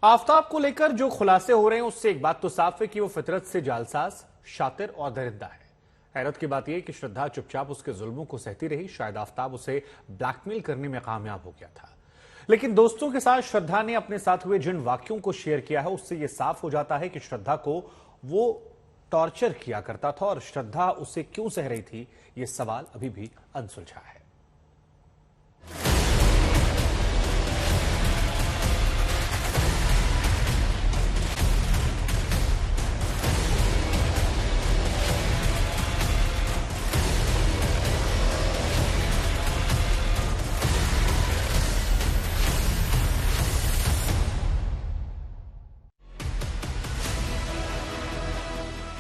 आफताब को लेकर जो खुलासे हो रहे हैं उससे एक बात तो साफ है कि वो फितरत से जालसाज, शातिर और दरिंदा है। हैरत की बात यह कि श्रद्धा चुपचाप उसके जुल्मों को सहती रही। शायद आफताब उसे ब्लैकमेल करने में कामयाब हो गया था, लेकिन दोस्तों के साथ श्रद्धा ने अपने साथ हुए जिन वाक्यों को शेयर किया है उससे यह साफ हो जाता है कि श्रद्धा को वो टॉर्चर किया करता था और श्रद्धा उसे क्यों सह रही थी, यह सवाल अभी भी अनसुलझा है।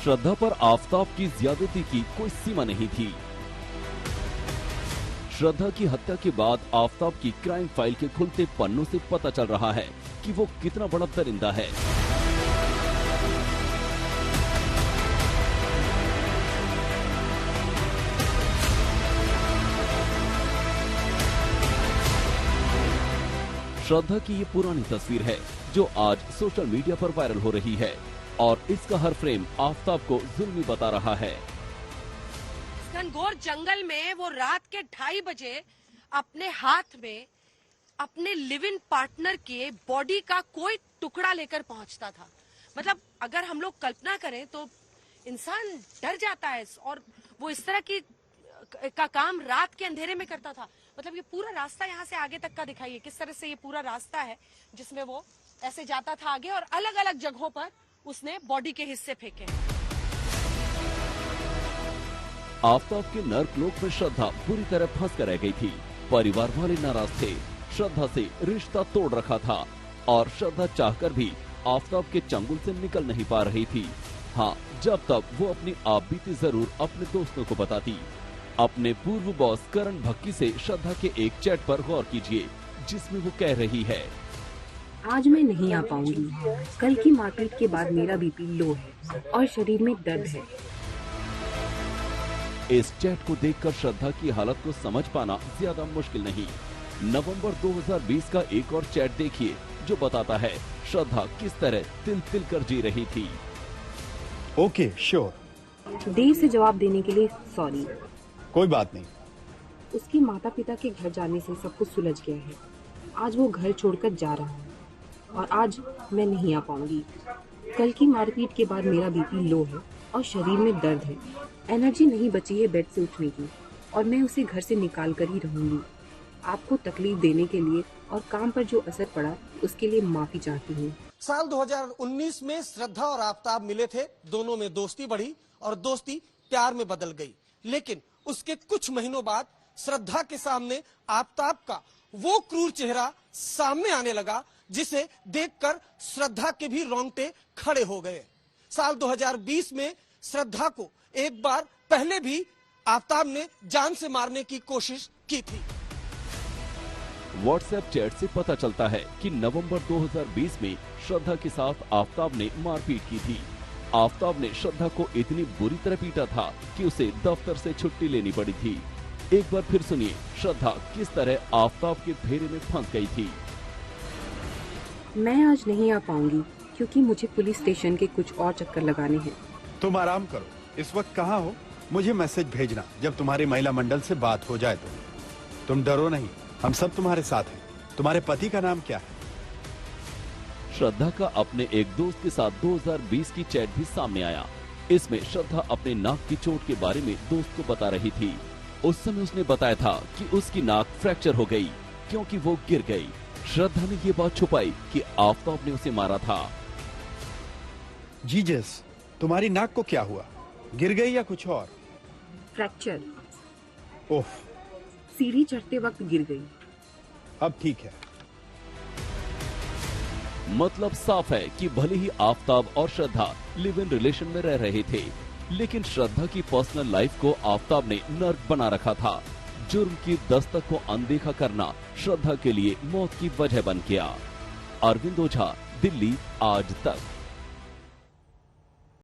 श्रद्धा पर आफताब की ज्यादती की कोई सीमा नहीं थी। श्रद्धा की हत्या के बाद आफताब की क्राइम फाइल के खुलते पन्नों से पता चल रहा है कि वो कितना बड़ा दरिंदा है। श्रद्धा की ये पुरानी तस्वीर है जो आज सोशल मीडिया पर वायरल हो रही है और इसका हर फ्रेम आफताब को जुल्मी बता रहा है। घनघोर जंगल में वो रात के 2:30 बजे अपने हाथ में अपने लिव इन पार्टनर के बॉडी का कोई टुकड़ा लेकर पहुंचता था। मतलब अगर हम लोग कल्पना करें तो इंसान डर जाता है। और वो इस तरह की का काम रात के अंधेरे में करता था। मतलब ये पूरा रास्ता यहाँ से आगे तक का दिखाइए, किस तरह से ये पूरा रास्ता है जिसमें वो ऐसे जाता था आगे, और अलग अलग जगहों पर उसने बॉडी के हिस्से फेंके। आफताब के नर्क लोक में श्रद्धा बुरी तरह फंस कर रह गई थी। परिवार वाले नाराज थे, श्रद्धा से रिश्ता तोड़ रखा था और श्रद्धा चाहकर भी आफताब के चंगुल से निकल नहीं पा रही थी। हाँ, जब तब वो अपनी आपबीती जरूर अपने दोस्तों को बताती। अपने पूर्व बॉस करण भक्की से श्रद्धा के एक चैट पर गौर कीजिए जिसमें वो कह रही है, आज मैं नहीं आ पाऊंगी। कल की मारपीट के बाद मेरा बीपी लो है और शरीर में दर्द है। इस चैट को देखकर श्रद्धा की हालत को समझ पाना ज्यादा मुश्किल नहीं। नवंबर 2020 का एक और चैट देखिए जो बताता है श्रद्धा किस तरह तिल तिल कर जी रही थी। Okay, sure. देर से जवाब देने के लिए सॉरी। कोई बात नहीं। उसके माता पिता के घर जाने से सब कुछ सुलझ गया है। आज वो घर छोड़कर जा रहा है और आज मैं नहीं आ पाऊंगी। कल की मारपीट के बाद मेरा बीपी लो है और शरीर में दर्द है। एनर्जी नहीं बची है बेड से उठने की और मैं उसे घर से निकाल कर ही रहूंगी। आपको तकलीफ देने के लिए और काम पर जो असर पड़ा उसके लिए माफी चाहती हूँ। साल 2019 में श्रद्धा और आफताब मिले थे। दोनों में दोस्ती बढ़ी और दोस्ती प्यार में बदल गई। लेकिन उसके कुछ महीनों बाद श्रद्धा के सामने आफताब का वो क्रूर चेहरा सामने आने लगा जिसे देखकर श्रद्धा के भी रोंगटे खड़े हो गए। साल 2020 में श्रद्धा को एक बार पहले भी आफताब ने जान से मारने की कोशिश की थी। व्हाट्सएप चैट से पता चलता है कि नवंबर 2020 में श्रद्धा के साथ आफताब ने मारपीट की थी। आफताब ने श्रद्धा को इतनी बुरी तरह पीटा था कि उसे दफ्तर से छुट्टी लेनी पड़ी थी। एक बार फिर सुनिए श्रद्धा किस तरह आफताब के फेरे में फंस गई थी। मैं आज नहीं आ पाऊंगी क्योंकि मुझे पुलिस स्टेशन के कुछ और चक्कर लगाने हैं। तुम आराम करो, इस वक्त कहाँ हो? मुझे मैसेज भेजना जब तुम्हारे महिला मंडल से बात हो जाए तो। तुम डरो नहीं, हम सब तुम्हारे साथ हैं। तुम्हारे पति का नाम क्या है? श्रद्धा का अपने एक दोस्त के साथ 2020 की चैट भी सामने आया। इसमें श्रद्धा अपने नाक की चोट के बारे में दोस्त को बता रही थी। उस समय उसने बताया था कि उसकी नाक फ्रैक्चर हो गई क्योंकि वो गिर गई। श्रद्धा ने ये बात छुपाई कि आफताब ने उसे मारा था। जीजस, तुम्हारी नाक को क्या हुआ? गिर गई या कुछ और? फ्रैक्चर। ओह, सीढ़ी चढ़ते वक्त गिर गई। अब ठीक है। मतलब साफ है कि भले ही आफताब और श्रद्धा लिव इन रिलेशन में रह रहे थे, लेकिन श्रद्धा की पर्सनल लाइफ को आफताब ने नर्क बना रखा था। जुर्म की दस्तक को अनदेखा करना श्रद्धा के लिए मौत की वजह बन गया। अरविंद ओझा, दिल्ली आज तक।